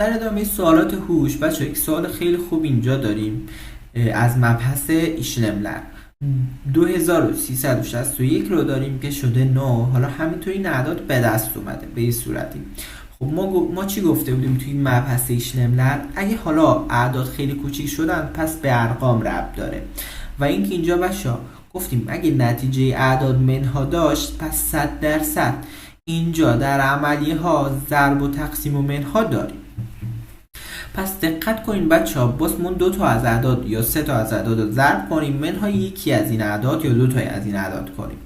در ادامه سوالات هوش بچه یک سوال خیلی خوب اینجا داریم از مبحث ایشلملر 2361 رو داریم که شده 9. حالا همینطوری این اعداد به دست اومده به این صورتی. خب ما چی گفته بودیم توی مبحث ایشلملر؟ اگه حالا اعداد خیلی کوچیک شدن پس به ارقام ربط داره و اینکه اینجا بچه گفتیم اگه نتیجه اعداد منها داشت پس 100% اینجا در عملیه ها ضرب و تقسیم و منها داریم. پس دقت کنین بچه ها، باز من 2 تا از اعداد یا 3 تا از اعداد رو ضرب کنیم منهای یکی از این اعداد یا 2 تا از این اعداد کنیم.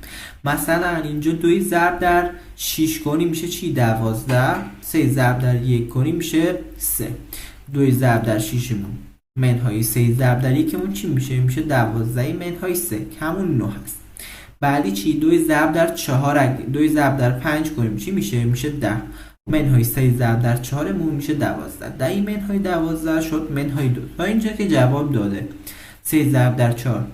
مثلا اینجا 2 ضرب در 6 کنیم میشه چی؟ 12. 3 ضرب در 1 کنیم میشه 3. 2 ضرب در 6 مون منهای 3 ضرب در 1 مون چی میشه؟ میشه 12 منهای 3 که همون 9 هست. بعدی چی؟ 2 ضرب در 4 2 ضرب در 5 کنیم چی میشه؟ میشه 10 منهای 3 ضرب در 4 مون میشه 12. 10 منهای 12 شد منهای 2. تا اینجا که جواب داده 3 ضرب در 4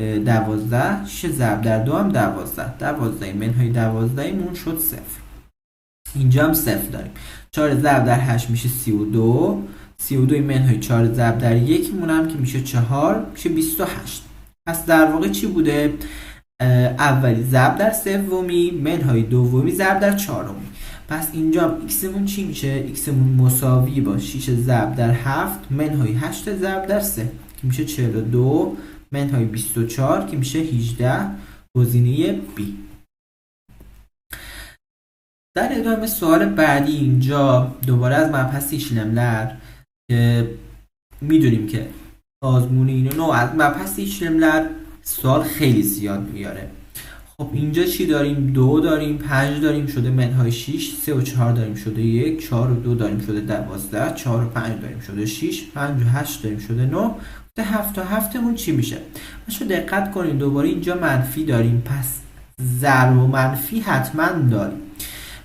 12، 6 ضرب در 2 هم 12. 12 منهای 12 مون شد 0. اینجا هم 0 داریم. 4 ضرب در 8 میشه 32. 32 منهای 4 ضرب در 1 مون هم که میشه 4 میشه 28. پس در واقع چی بوده؟ اولی ضرب در سومی منهای دومی ضرب در چهارمی. پس اینجا x مون چی میشه؟ x مون مساوی با 6 ضرب در 7 منهای 8 ضرب در 3 که میشه 42 منهای 24 که میشه 18. گزینه B. در ادامه سوال بعدی اینجا دوباره از مبحث ایشلملر که میدونیم که آزمون اینو نوع از مبحث ایشلملر سوال خیلی زیاد میاره. خب اینجا چی داریم؟ 2 داریم، 5 داریم شده منهای 6، 3 و 4 داریم شده 1، 4 و 2 داریم شده 12، 4 و 5 داریم شده 6، 5 و 8 داریم شده 9. 7 تا 7 مون چی میشه؟ بچه دقت کنید دوباره اینجا منفی داریم پس ضرب و منفی حتما داریم.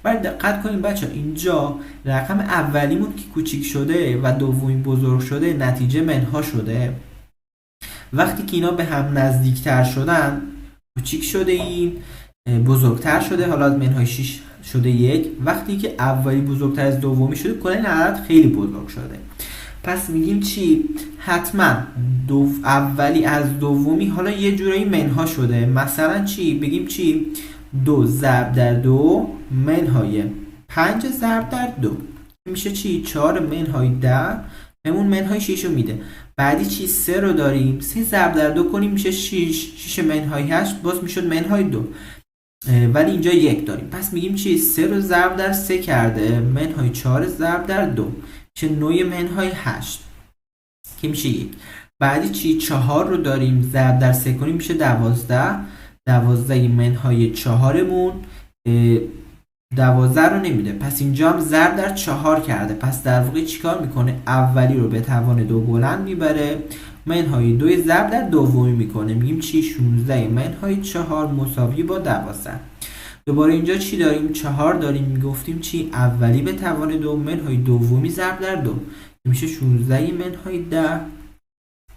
ولی دقت کنید بچه اینجا رقم اولیمون که کوچیک شده و دومی بزرگ شده نتیجه منها شده. وقتی که اینا به هم نزدیکتر شدن کوچیک شده این بزرگتر شده، حالا از منهای 6 شده 1. وقتی که اولی بزرگتر از دومی شده کلا این عدد خیلی بزرگ شده. پس میگیم چی؟ حتما اولی از دومی حالا یه جورایی منها شده. مثلا چی؟ بگیم چی؟ 2 ضرب در 2 منهای 5 ضرب در 2 میشه چی؟ 4 منهای 10 همون منهای 6 رو میده. بعدی چی؟ 3 رو داریم، 3 ضرب در 2 کنیم میشه 6، 6 منهای 8 باز میشد منهای 2. ولی اینجا 1 داریم پس میگیم چی؟ 3 رو ضرب در 3 کرده منهای 4 ضرب در 2 چه 9 منهای 8 که میشه 1. بعدی چی؟ 4 رو داریم ضرب در 3 کنیم میشه 12. 12 منهای 4 مون 12 رو نمیده پس اینجا هم ضرب در 4 کرده. پس در واقع چیکار میکنه؟ اولی رو به توان 2 بلند میبره منهای 2 ضرب در دومی میکنه. میگیم چی؟ 16 منهای 4 مساوی با 12. دوباره اینجا چی داریم؟ 4 داریم میگفتیم چی؟ اولی به توان 2 منهای دومی ضرب در 2 میشه 16 منهای 10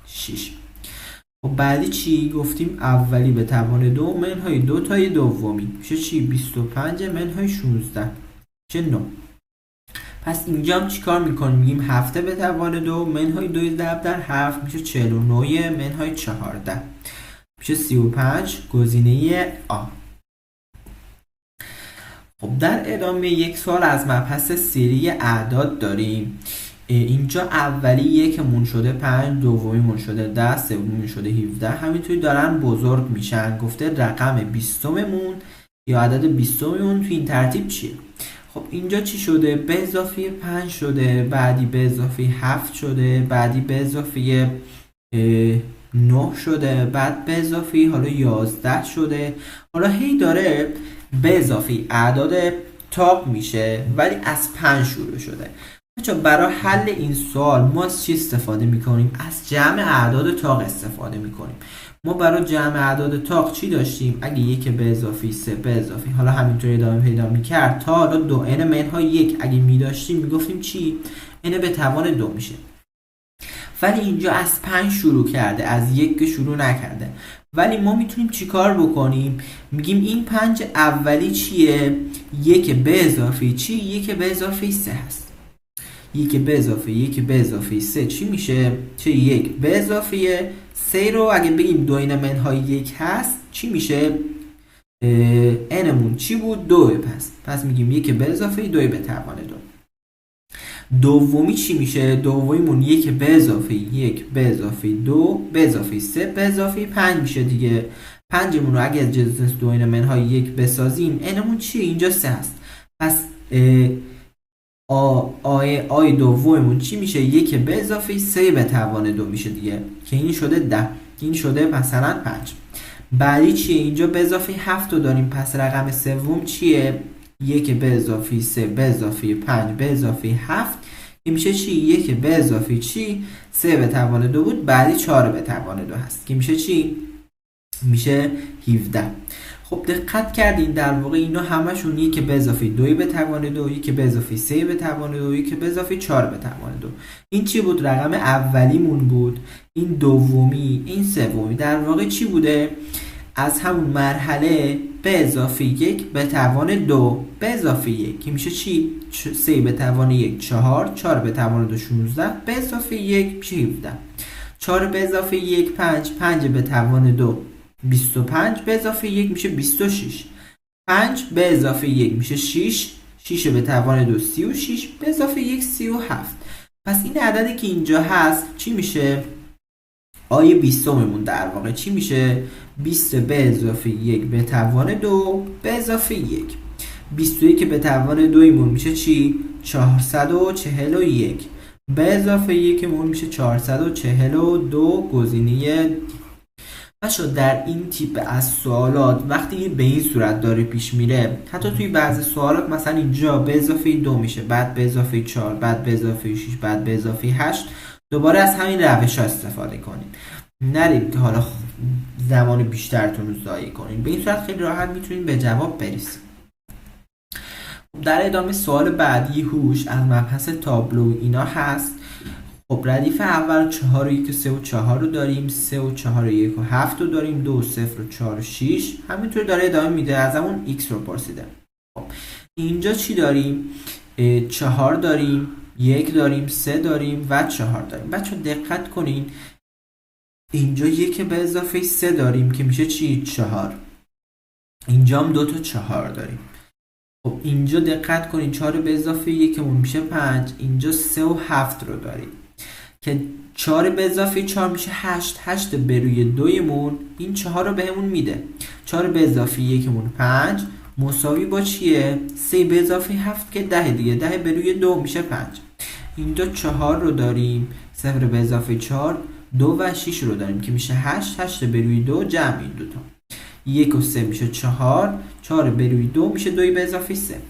6. و بعدی چی؟ گفتیم اولی به توان 2 منهای 2 تای دومی میشه چی؟ 25 منهای 16 چه 9. پس اینجا هم چی کار میکنیم؟ میگیم 7 به توان 2 منهای 2 ضرب در 7 میشه 49 منهای 14 میشه 35. گزینه آ. خب در ادامه یک سوال از مبحث سری اعداد داریم. اینجا اولی یکمون شده 5، دومیمون شده 10، سومیمون شده 17. همینطوری دارن بزرگ میشن. گفته رقم 20 مون یا عدد 20 مون تو این ترتیب چیه؟ خب اینجا چی شده؟ به اضافه 5 شده، بعدی به اضافه 7 شده، بعدی به اضافه 9 شده، بعد به اضافه حالا 11 شده. حالا هی داره به اضافه اعداد تاق میشه ولی از 5 شروع شده. بچه برای حل این سوال ما از چی استفاده میکنیم؟ از جمع اعداد تاق استفاده میکنیم. ما برای جمع اعداد تاق چی داشتیم؟ اگه یک به اضافه 3 به اضافه حالا همینطوری ادامه پیدا میکرد تا حالا 2 n منهای 1 اگه میداشتیم میگفتیم چی؟ n به توان 2 میشه. ولی اینجا از 5 شروع کرده، از 1 که شروع نکرده. ولی ما میتونیم چیکار بکنیم؟ میگیم این 5 اولی چیه؟ 1 به اضافه چی؟ 1 به اضافه 3 هست. 1 به اضافه 1 به اضافه 3 چی میشه؟ چه 1 به اضافه 3 رو اگه بگیم دو این منهای 1 هست چی میشه؟ نمون چی بود؟ 2. پس میگیم 1 به اضافه 2 به توان 2. دومی چی میشه؟ دومیمون 1 به اضافه 1 به اضافه 2 به اضافه 3 به اضافه 5 میشه دیگه. 5 مون رو اگه از جنس دو این منهای 1 بسازیم نمون چیه؟ اینجا 3 هست. پس آی دوممون چی میشه؟ 1 به اضافه 3 به توان 2 میشه دیگه که این شده 10. این شده مثلا 5. بعدی چیه؟ اینجا به اضافه 7 رو داریم. پس رقم سوم چیه؟ 1 به اضافه 3 به اضافه 5 به اضافه 7 این میشه چی؟ 1 به اضافه چی؟ 3 به توان 2 بود. بعدی 4 به توان 2 هست که میشه چی؟ میشه 17. خب دقت کردین در واقع اینا همشون 1 به اضافه 2 به توان 2، 1 به اضافه 3 به توان 2، 1 به اضافه 4 به توان 2. این چی بود؟ رقم اولیمون بود. این دومی، این سومی. در واقع چی بوده؟ از همون مرحله به اضافه 1 به توان 2 به اضافه 1 که میشه چی؟ 3 به توان 1 4، 4 به توان 2 16 به اضافه 1 میشه 17. 4 به اضافه 1 5، 5 به توان 2 25 به اضافه 1 میشه 26. 5 به اضافه 1 میشه 6، 6 به توان 2 36 به اضافه 1 37. پس این عددی که اینجا هست چی میشه؟ آیه 20 مون در واقع چی میشه؟ 20 به اضافه 1 به توان 2 به اضافه 1. 21 به توان 2 مون میشه چی؟ 441 به اضافه 1 مون میشه 442 گزینه. بچه‌ها در این تیپ از سوالات وقتی به این صورت داره پیش میره، حتی توی بعضی سوالات مثلا اینجا به اضافه 2 میشه، بعد به اضافه 4، بعد به اضافه 6، بعد به اضافه 8، دوباره از همین روش ها استفاده کنید. نرید که حالا زمان بیشترتون رو ضایع کنید. به این صورت خیلی راحت میتونید به جواب برسید. در ادامه سوال بعدی هوش از مبحث تابلو اینا هست. خب ردیف اول 4 و 1 و 3 و 4 رو داریم، 3 و 4 و 1 و 7 رو داریم، 2 و 0 و 4 و 6. همینطور داره ادامه میده. از همون x رو پرسیده. خب اینجا چی داریم؟ 4 داریم، 1 داریم، 3 داریم و 4 داریم. بچه دقت کنین اینجا 1 به اضافه 3 داریم که میشه چی؟ 4. اینجا هم 2 تا 4 داریم. خب اینجا دقت کنین 4 به اضافه 1 مون میشه 5. اینجا 3 و 7 رو داریم که 4 به اضافه 4 میشه 8. 8 به روی 2 مون این 4 رو بهمون میده. 4 به اضافه 1 مون 5 مساوی با چیه؟ 3 به اضافه 7 که 10 دیگه. 10 به روی 2 میشه 5. اینجا 4 رو داریم. 0 به اضافه 4 2 و 6 رو داریم که میشه 8. 8 به روی 2 جمع این دوتا. 1 و 3 میشه 4. 4 به روی 2 میشه 2 به اضافه 3.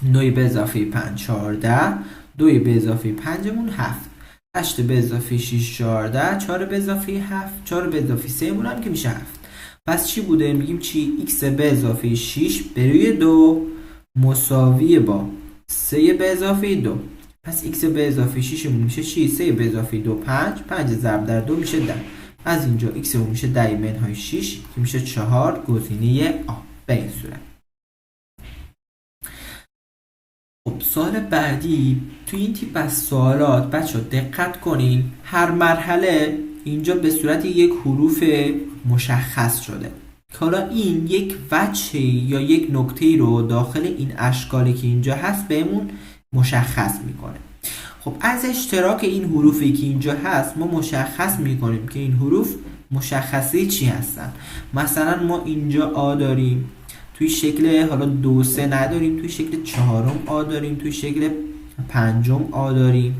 9 به اضافه 5 14. 2 به اضافه 5 مون 7. 8 به اضافه 6 14. 4 به اضافه 7. 4 به اضافه 3 مون هم که میشه 7. پس چی بوده؟ میگیم چی؟ x به اضافه 6 به روی 2 مساوی با 3 به اضافه 2. پس x به اضافه 6 مون میشه چی؟ 3 به اضافه 2 5. 5 ضرب در 2 میشه 10. از اینجا x مون میشه 10 منهای 6 که میشه 4 گزینه آ. به این صورت. خب سوال بعدی توی این تیپ از سوالات بچه دقت کنین هر مرحله اینجا به صورت یک حروف مشخص شده که حالا این یک وجه یا یک نکته رو داخل این اشکالی که اینجا هست بهمون مشخص میکنه. خب از اشتراک این حروفی که اینجا هست ما مشخص میکنیم که این حروف مشخصه چی هستن. مثلا ما اینجا آ داریم، توی شکل حالا 2 3 نداریم، توی شکل 4 آ داریم، توی شکل 5 آ داریم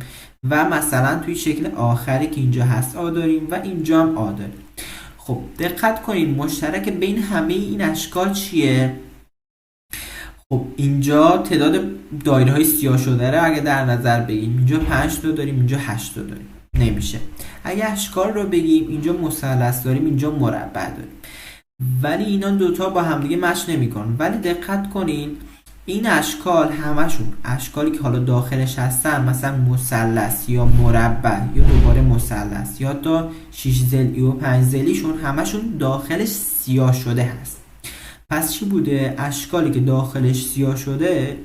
و مثلا توی شکل آخری که اینجا هست آ داریم و اینجا هم آ داریم. خب دقت کنین مشترک بین همه این اشکال چیه؟ خب اینجا تعداد دایره های سیاه شده رو اگه در نظر بگیریم اینجا 5 تا داریم، اینجا 8 تا داریم. نمیشه. اگه اشکال رو بگیم اینجا مثلث داریم، اینجا مربع داریم. ولی اینا دوتا با همدیگه مچ نمیکنن. ولی دقت کنین این اشکال همشون اشکالی که حالا داخلش هستن مثلا مثلث یا مربع یا دوباره مثلث یا تا 6 ضلعی و 5 ضلعیشون همشون داخلش سیاه شده هست. پس چی بوده؟ اشکالی که داخلش سیاه شده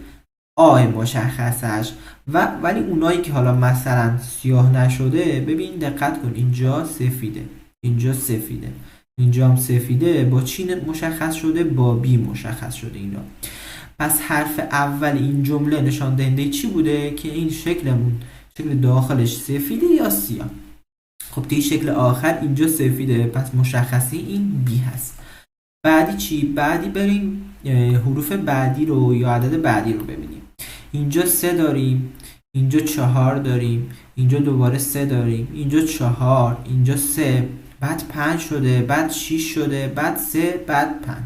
آ مشخصش ولی اونایی که حالا مثلا سیاه نشده، ببین دقت کن اینجا سفیده، اینجا سفیده، اینجا هم سفیده. با چی مشخص شده؟ با بی مشخص شده اینا. پس حرف اول این جمله نشان دهنده چی بوده؟ که این شکلمون شکل داخلش سفیده یا سیاه. خب توی شکل آخر اینجا سفیده، پس مشخصی این بی هست. بعدی چی؟ بعدی بریم حروف بعدی رو یا عدد بعدی رو ببینیم. اینجا 3 داریم، اینجا 4 داریم، اینجا دوباره 3 داریم، اینجا 4، اینجا 3، بعد 5 شده، بعد 6 شده، بعد 3، بعد 5.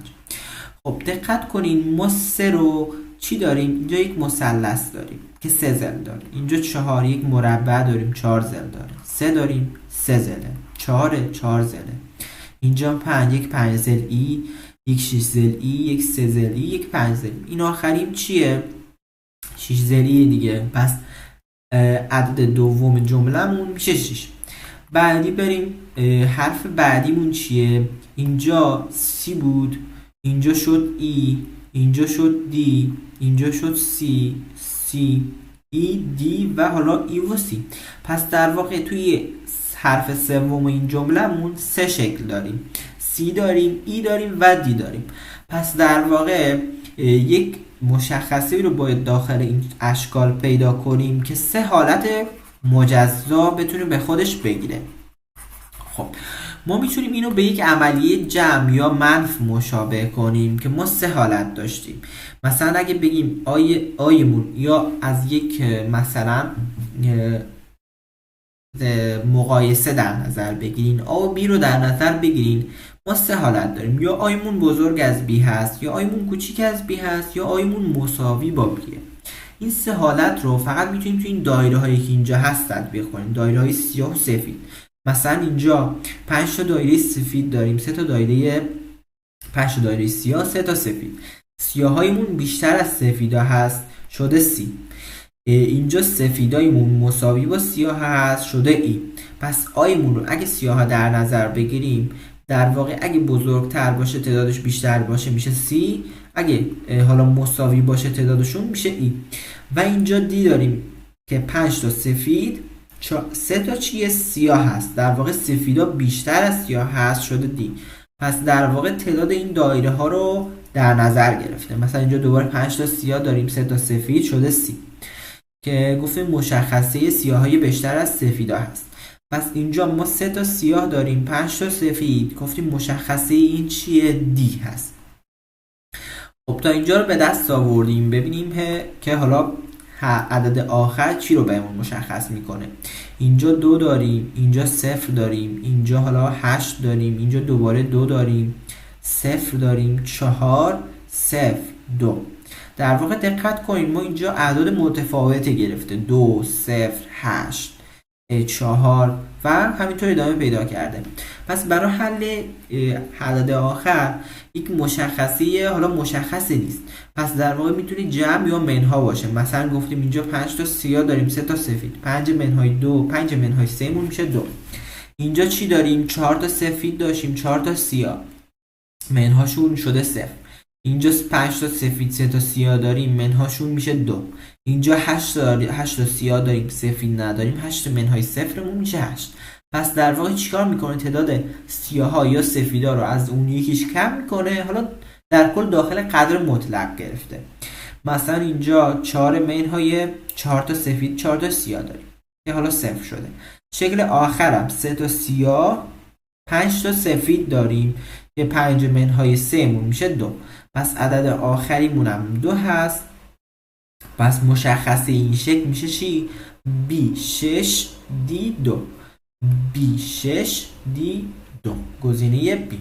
خب دقت کنین ما 3 رو چی داریم؟ اینجا یک مثلث داریم که 3 ضلع داره. اینجا 4 یک مربع داریم 4 ضلع داره. 3 داریم 3 ضلع. 4 ضلع. اینجا 5 یک 5 ضلعی، یک 6 ضلعی، یک 3 ضلعی، یک 5 ضلعی. این آخریم چیه؟ 6 ضلعی دیگه. پس عدد دوم جمله‌مون میشه 6. بعدی بریم حرف بعدیمون چیه؟ اینجا سی بود، اینجا شد ای، اینجا شد دی، اینجا شد سی، ای دی و حالا ای و سی. پس در واقع توی حرف سوم این جمله‌مون 3 شکل داریم، سی داریم، ای داریم و دی داریم. پس در واقع یک مشخصه رو باید داخل این اشکال پیدا کنیم که 3 حالت مجزا بتونه به خودش بگیره. خب ما میتونیم اینو به یک عملیه جمع یا منف مشابه کنیم که ما 3 حالت داشتیم. مثلا اگه بگیم آیمون یا از یک مثلا مقایسه در نظر بگیرین، آ و بی رو در نظر بگیرین، ما 3 حالت داریم. یا آیمون بزرگ از بی هست، یا آیمون کوچیک از بی هست، یا آیمون مساوی با بیه. این 3 حالت رو فقط میتونیم تو این دایره هایی که اینجا هست تطبیق کنیم، دایره های سیاه و سفید. مثلا اینجا 5 تا دایره سفید داریم، 3 تا دایره 5 تا دایره سیاه، 3 تا سفید. سیاهایمون بیشتر از سفیدا هست، شده سی. اینجا سفیدایمون مساوی با سیاه هست، شده ای. پس آیمون رو اگه سیاه در نظر بگیریم، در واقع اگه بزرگتر باشه تعدادش بیشتر باشه میشه سی، اگه حالا مساوی باشه تعدادشون میشه ای. و اینجا دی داریم که 5 تا سفید، 3 تا چیه؟ سیاه هست. در واقع سفیدا بیشتر از سیاه هست، شده دی. پس در واقع تعداد این دایره ها رو در نظر گرفته. مثلا اینجا دوباره 5 تا سیاه داریم، 3 تا سفید، شده سی، که گفتیم مشخصه سیاه‌های بیشتر از سفیدا هست. پس اینجا ما 3 تا سیاه داریم، 5 تا سفید، گفتیم مشخصه این چیه؟ دی هست. خب تا اینجا رو به دست آوردیم. ببینیم که حالا عدد آخر چی رو بهمون مشخص میکنه. اینجا 2 داریم، اینجا 0 داریم، اینجا حالا 8 داریم، اینجا دوباره 2 داریم، 0 داریم، 4 0 2. در واقع دقت کنید ما اینجا اعداد متفاوت گرفته، 2 0 8 4 و همینطور ادامه پیدا کرده. پس برای حل عدد آخر یک مشخصه حالا مشخصه نیست، پس در واقع میتونه جمع یا منها باشه. مثلا گفتیم اینجا 5 تا سیاه داریم، 3 تا سفید، 5 منهای 2 5 منهای 3 مون میشه 2. اینجا چی داریم؟ 4 تا سفید داشتیم، 4 تا سیاه، منهاشون شده 0. اینجا 5 تا سفید 3 تا سیاه داریم، منهاشون میشه 2. اینجا 8 تا سیاه داریم، سفید نداریم، 8 منهای 0 مون میشه 8. پس در واقع چیکار میکنه؟ تعداد سیاه ها یا سفیدا رو از اون یکیش کم میکنه، حالا در کل داخل قدر مطلق گرفته. مثلا اینجا 4 منهای 4 تا سفید 4 تا سیاه داریم که حالا 0 شده. شکل آخرم 3 تا سیاه 5 تا سفید داریم که 5 منهای 3 مون میشه 2. پس عدد آخریمون هم 2 هست. پس مشخصه این شکل میشه چی؟ B6 D2. B6 D2 گزینه B.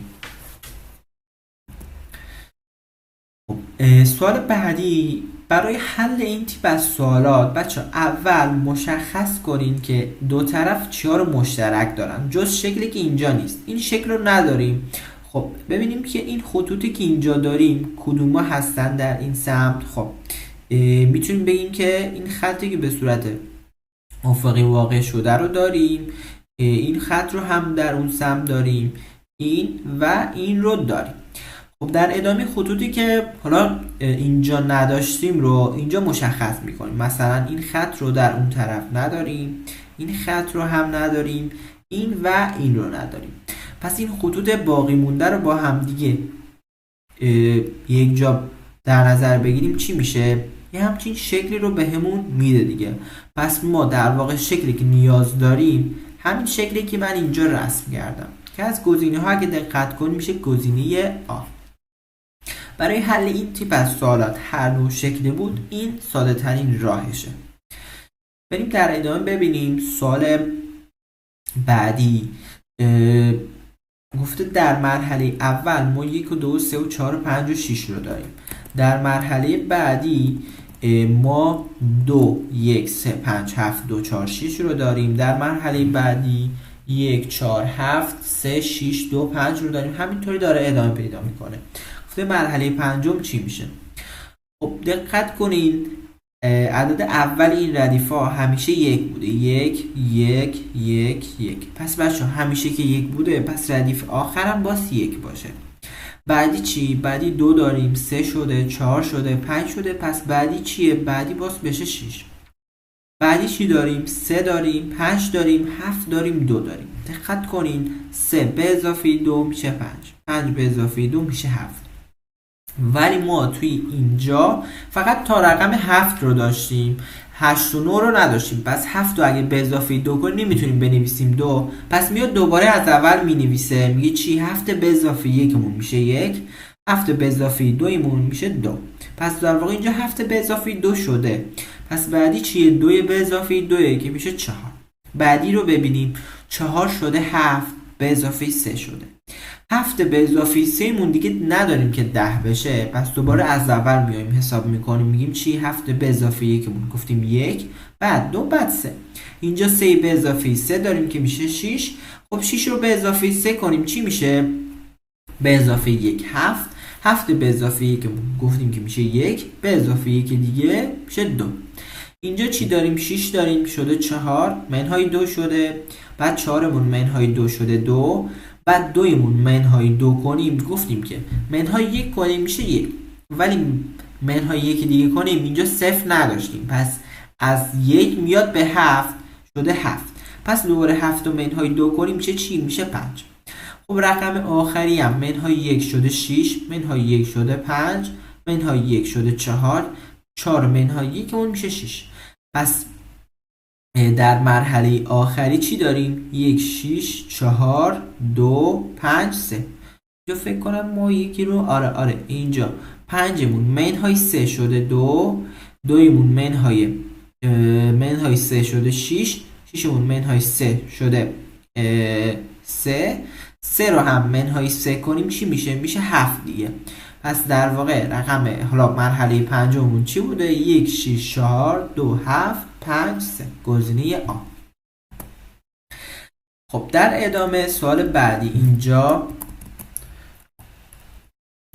سوال بعدی. برای حل این تیپ از سوالات بچه اول مشخص کنین که دو طرف چیا رو مشترک دارن، جز شکلی که اینجا نیست. این شکل رو نداریم. خب ببینیم که این خطوطی که اینجا داریم کدوما هستن در این سمت. خب میتونیم بگیم که این خطی که به صورت افقی واقع شده رو داریم، این خط رو هم در اون سمت داریم، این و این رو داریم. خب در ادامه خطوطی که حالا اینجا نداشتیم رو اینجا مشخص میکنیم. مثلا این خط رو در اون طرف نداریم، این خط رو هم نداریم، این و این رو نداریم. پس این خطوط باقی مونده رو با هم دیگه یک جا در نظر بگیریم چی میشه؟ یه همچین شکلی رو بهمون میده دیگه. پس ما در واقع شکلی که نیاز داریم همین شکلی که من اینجا رسم کردم که از گزینه ها اگه دقت کنیم میشه گزینه آ. برای حل این تیپ از سوالات هر نوع شکلی بود این ساده ترین راهشه. بریم در ادامه ببینیم سوال بعدی. گفته در مرحله اول ما 1 و 2 و 3 و 4 و 5 و 6 رو داریم. در مرحله بعدی ما 2 1 3 5 7 2 4 6 رو داریم. در مرحله بعدی 1 4 7 3 6 2 5 رو داریم. همینطوری داره ادامه پیدا میکنه. گفته مرحله پنجم چی میشه؟ خب دقت کنین عدد اول این ردیف ها همیشه 1 بوده. 1 1 1 1. پس بچه همیشه که 1 بوده پس ردیف آخرم باز 1 باشه. بعدی چی؟ بعدی 2 داریم، 3 شده، 4 شده، 5 شده. پس بعدی چیه؟ بعدی باز بشه 6. بعدی چی داریم؟ 3 داریم، 5 داریم، 7 داریم، 2 داریم. دقت کنین 3 به اضافه 2 میشه 5. 5 به اضافه 2 میشه 7. ولی ما توی اینجا فقط تا رقم 7 رو داشتیم، 8 و 9 رو نداشتیم. پس 7 رو اگه به اضافه 2 کنیم نمیتونیم بنویسیم 2. پس میاد دوباره از اول مینویسه، میگه چی؟ 7 به اضافه 1 مون میشه 1، 7 به اضافه 2 مون میشه 2. پس در واقع اینجا 7 به اضافه 2 شده. پس بعدی چیه؟ 2 به اضافه 2 که میشه 4. بعدی رو ببینیم 4 شده 7 به اضافه 3 شده. 7 به اضافه 3 مون دیگه نداریم که 10 بشه. پس دوباره از اول میایم حساب میکنیم، میگیم چی؟ 7 به اضافه 1 مون گفتیم 1 بعد 2 بعد 3. اینجا 3 به اضافه 3 داریم که میشه 6. خب 6 رو به اضافه 3 کنیم چی میشه؟ به اضافه 1 7. 7 به اضافه 1 مون گفتیم که میشه 1 به اضافه 1 دیگه میشه 2. اینجا چی داریم؟ 6 داریم شده 4 منهای 2 شده. بعد 4 مون منهای 2 شده 2. بعد 2 مون منهای 2 کنیم گفتیم که منهای 1 کنیم میشه 1. ولی منهای 1 دیگه کنیم اینجا 0 نداشتیم. پس از 1 میاد به 7 شده 7. پس دوباره 7 و منهای 2 کنیم میشه چی؟ میشه 5. خب رقم آخری هم منهای 1 شده 6 منهای 1 شده 5 منهای 1 شده 4. 4 منهای 1 مون میشه 6. پس در مرحله آخری چی داریم؟ 1 6 4 2 5 3. اینجا فکر کنم ما یکی رو آره اینجا 5 مون منهای 3 شده 2. 2 مون منهای 3 شده 6. 6 مون منهای 3 شده 3. 3 رو هم منهای 3 کنیم چی میشه؟ میشه 7 دیگه. پس در واقع رقم حالا مرحله پنجممون چی بوده؟ 1 6 4 2 7 5 3. گزینه آ. خب در ادامه سوال بعدی اینجا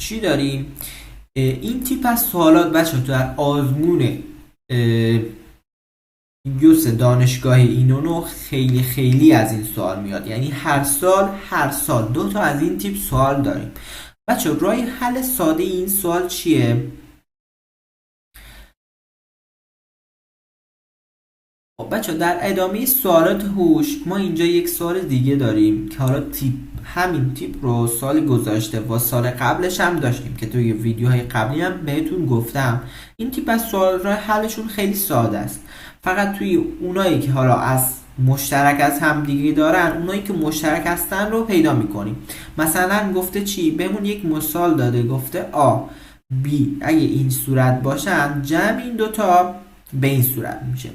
چی داریم؟ این تیپ از سوالات بچه در آزمون یوس دانشگاهی اینونو خیلی از این سوال میاد. یعنی هر سال 2 تا از این تیپ سوال داریم. بچه راه حل ساده این سوال چیه؟ خب بچه در ادامه سوالات هوش ما اینجا یک سوال دیگه داریم که حالا همین تیپ رو سال گذشته و سال قبلش هم داشتیم که توی ویدیوهای قبلی هم بهتون گفتم. این تیپ از سوال راه حلشون خیلی ساده است. فقط توی اونایی که حالا از مشترک از هم دیگه دارن، اونایی که مشترک هستن رو پیدا میکنیم. مثلا گفته چی؟ بهمون یک مثال داده، گفته آ بی اگه این صورت باشن جمع این دوتا به این صورت میشه.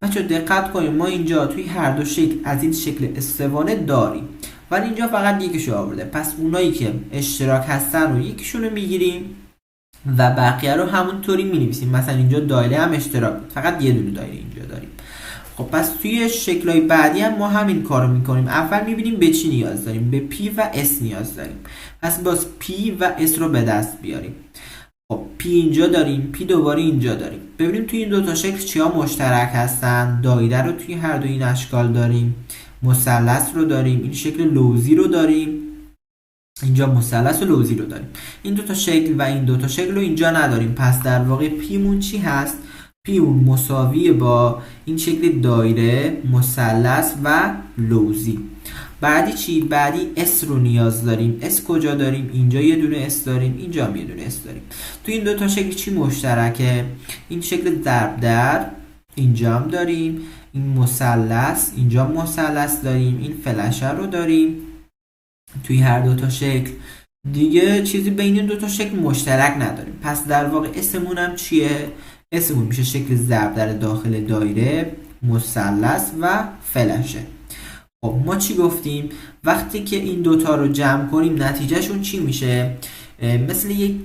بچه دقت کنیم ما اینجا توی هر دو شکل از این شکل استوانه داریم ولی اینجا فقط یکیشو آورده. پس اونایی که اشتراک هستن رو یکیشونو میگیریم و بقیه رو همونطوری مینویسیم. مثلا اینجا دایره هم اشتراک بود، فقط یه دونه دایره اینجا داریم. خب پس توی شکل‌های بعدی هم ما همین کارو میکنیم. اول میبینیم به چی نیاز داریم؟ به P و S نیاز داریم. پس باز P و S رو به دست بیاریم. خب P اینجا داریم، P دوباره اینجا داریم. ببینیم توی این دو تا شکل چیا مشترک هستن. دایره رو توی هر دو این اشکال داریم، مثلث رو داریم، این شکل لوزی رو داریم، اینجا مثلث و لوزی رو داریم. این دوتا شکل و این دوتا شکل رو اینجا نداریم. پس در واقع پیمون چی هست؟ پیمون مساویه با این شکل دایره، مثلث و لوزی. بعدی چی؟ بعدی اس رو نیاز داریم. اس کجا داریم؟ اینجا یه دونه اس داریم، اینجا هم یه دونه اس داریم. تو این دوتا شکل چی مشترکه؟ این شکل ضرب در اینجا هم داریم، این مثلث اینجا مثلث داریم، این فلشه رو داریم توی هر دوتا شکل. دیگه چیزی بین این دوتا شکل مشترک نداریم. پس در واقع اسمون هم چیه؟ اسمون میشه شکل ضرب در داخل دایره، مثلث و فلشه. خب ما چی گفتیم؟ وقتی که این دوتا رو جمع کنیم نتیجهشون چی میشه؟ مثل یک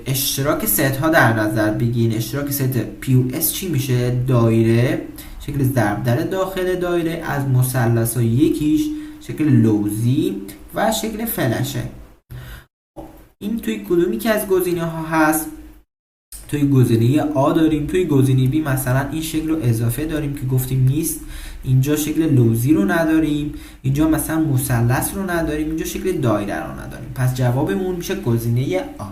اشتراک ست ها در نظر بگین. اشتراک ست پی و اس چی میشه؟ دایره، شکل ضرب در داخل دایره از مثلث ها یکیش شکل لوزی و شکل فلشه. این توی کدومی که از گزینه ها هست؟ توی گزینه آ داریم. توی گزینه بی مثلا این شکل رو اضافه داریم که گفتیم نیست. اینجا شکل لوزی رو نداریم، اینجا مثلا مثلث رو نداریم، اینجا شکل دایره رو نداریم. پس جوابمون میشه گزینه آ.